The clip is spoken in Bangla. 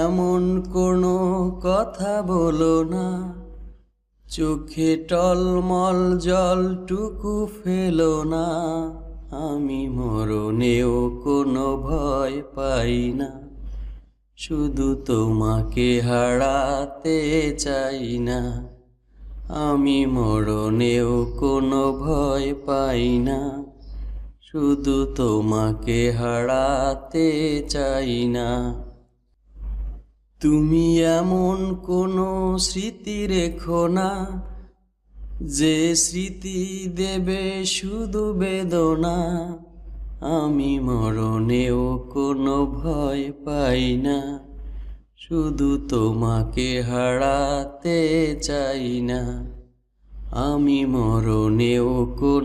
এমন কোনো কথা বলো না, চোখে টলমল জলটুকু ফেলো না। আমি মরণেও কোনো ভয় পাই না, শুধু তোমাকে হারাতে চাই না। আমি মরণেও কোনো ভয় পাই না, শুধু তোমাকে হারাতে চাই না। তুমি এমন কোনো স্মৃতি রেখো না, যে স্মৃতি দেবে শুধু বেদনা। আমি মরণেও কোনো ভয় পাই না, শুধু তোমাকে হারাতে চাই না। আমি মরণেও কোনো